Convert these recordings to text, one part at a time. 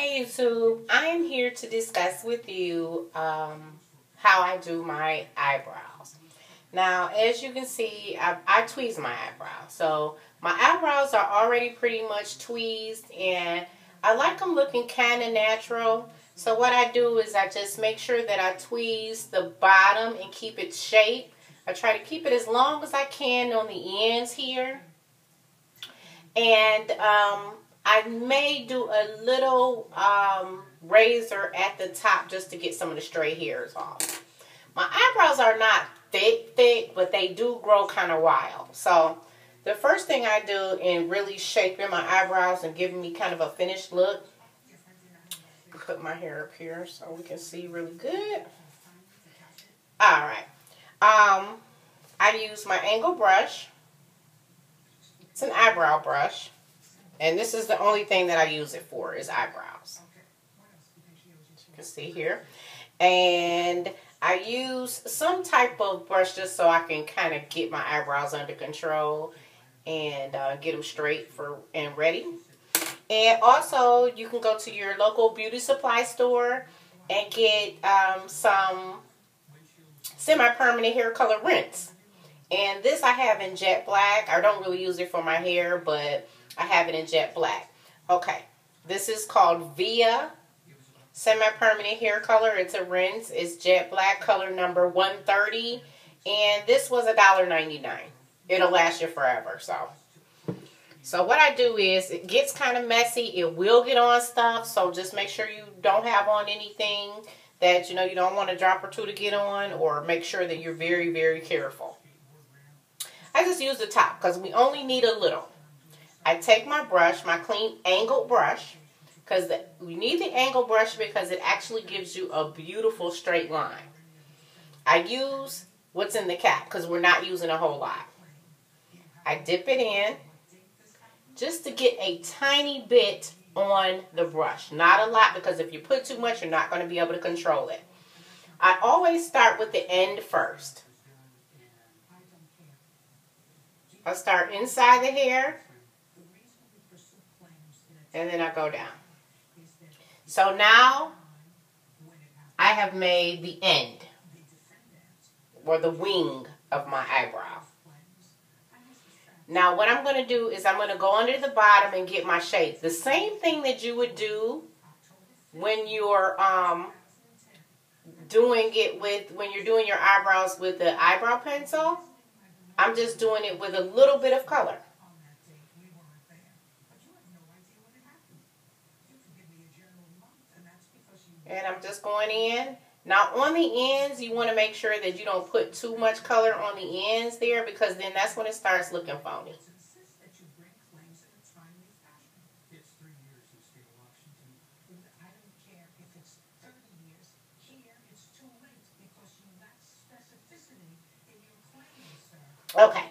Hey YouTube, I am here to discuss with you how I do my eyebrows. Now, as you can see, I tweeze my eyebrows. So my eyebrows are already pretty much tweezed and I like them looking kind of natural. So what I do is I just make sure that I tweeze the bottom and keep it shaped. I try to keep it as long as I can on the ends here. And I may do a little razor at the top just to get some of the stray hairs off. My eyebrows are not thick, but they do grow kind of wild. So the first thing I do in really shaping my eyebrows and giving me kind of a finished look, put my hair up here so we can see really good. Alright. I use my angle brush. It's an eyebrow brush. And this is the only thing that I use it for is eyebrows. As you can see here. And I use some type of brush just so I can kind of get my eyebrows under control and get them straight and ready. And also you can go to your local beauty supply store and get some semi-permanent hair color rinse. And this I have in jet black. I don't really use it for my hair, but I have it in jet black. Okay, this is called Via Semi-Permanent Hair Color. It's a rinse. It's jet black, color number 130. And this was $1.99. It'll last you forever. So what I do is, it gets kind of messy. It will get on stuff. So just make sure you don't have on anything that you don't want a drop or two to get on. Or make sure that you're very, very careful. I just use the top because we only need a little. I take my brush, my clean angled brush, because we need the angled brush because it actually gives you a beautiful straight line. I use what's in the cap because we're not using a whole lot. I dip it in just to get a tiny bit on the brush. Not a lot, because if you put too much, you're not going to be able to control it. I always start with the end first. I start inside the hair, and then I go down. So now I have made the end, or the wing of my eyebrow. Now what I'm going to do is I'm going to go under the bottom and get my shape. The same thing that you would do when you're doing your eyebrows with the eyebrow pencil. I'm just doing it with a little bit of color. And I'm just going in. Now on the ends, you want to make sure that you don't put too much color on the ends there, because then that's when it starts looking phony. Okay.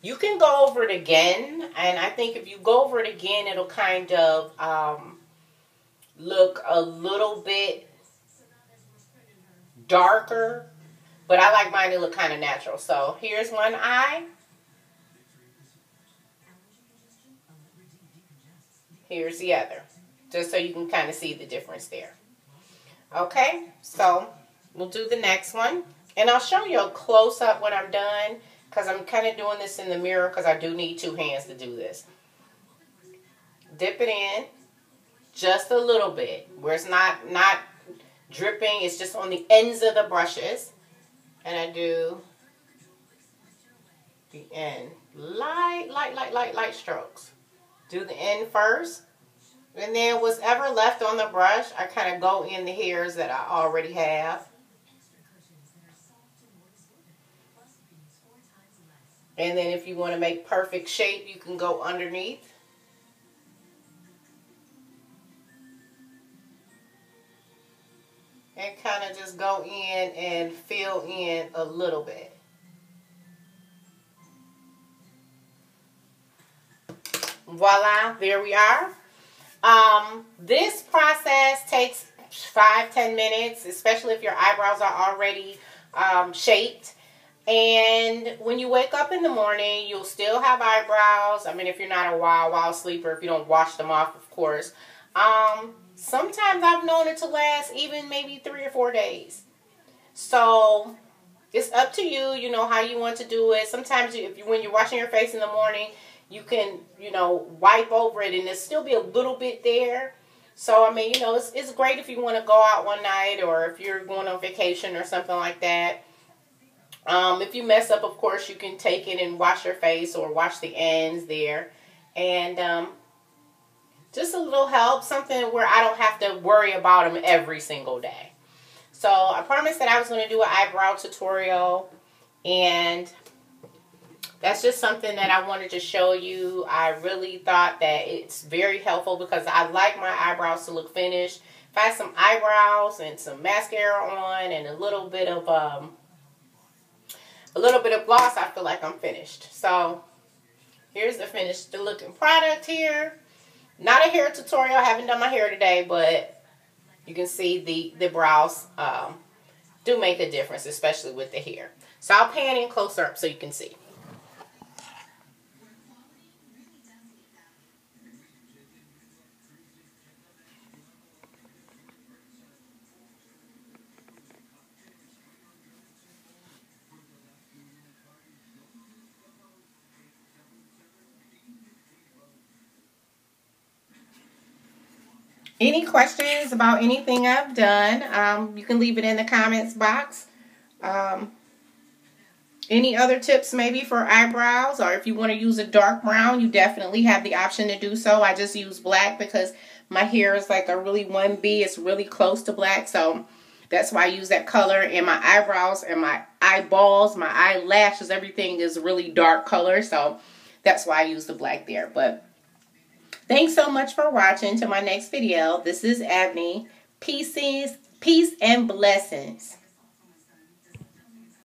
You can go over it again, and I think if you go over it again, it'll kind of look a little bit darker, but I like mine to look kind of natural. So here's one eye. Here's the other, just so you can kind of see the difference there. Okay, so we'll do the next one. And I'll show you a close-up when I'm done, because I'm kind of doing this in the mirror because I do need two hands to do this. Dip it in just a little bit, where it's not dripping. It's just on the ends of the brushes. And I do the end. Light strokes. Do the end first. And then whatever left on the brush, I kind of go in the hairs that I already have. And then if you want to make perfect shape, you can go underneath. And kind of just go in and fill in a little bit. Voila, there we are. This process takes 5-10 minutes, especially if your eyebrows are already shaped. And when you wake up in the morning, you'll still have eyebrows. I mean, if you're not a wild sleeper, if you don't wash them off, of course. Sometimes I've known it to last even maybe 3 or 4 days. So it's up to you, you know, how you want to do it. Sometimes when you're washing your face in the morning, you can, you know, wipe over it and there'll still be a little bit there. So, I mean, you know, it's great if you want to go out one night or if you're going on vacation or something like that. If you mess up, of course, you can take it and wash your face or wash the ends there. And just a little help, something where I don't have to worry about them every single day. So I promised that I was going to do an eyebrow tutorial, and that's just something that I wanted to show you. I really thought that it's very helpful because I like my eyebrows to look finished. If I have some eyebrows and some mascara on and a little bit of gloss, I feel like I'm finished. So here's the finished looking product here. Not a hair tutorial. I haven't done my hair today, but you can see the brows do make a difference, especially with the hair. So I'll pan in closer up so you can see. Any questions about anything I've done, you can leave it in the comments box. Any other tips maybe for eyebrows, or if you want to use a dark brown, you definitely have the option to do so. I just use black because my hair is like a really 1B. It's really close to black, so that's why I use that color. And my eyebrows and my eyeballs, my eyelashes, everything is really dark color, so that's why I use the black there. But thanks so much for watching. To my next video. This is Abney. Peace and blessings.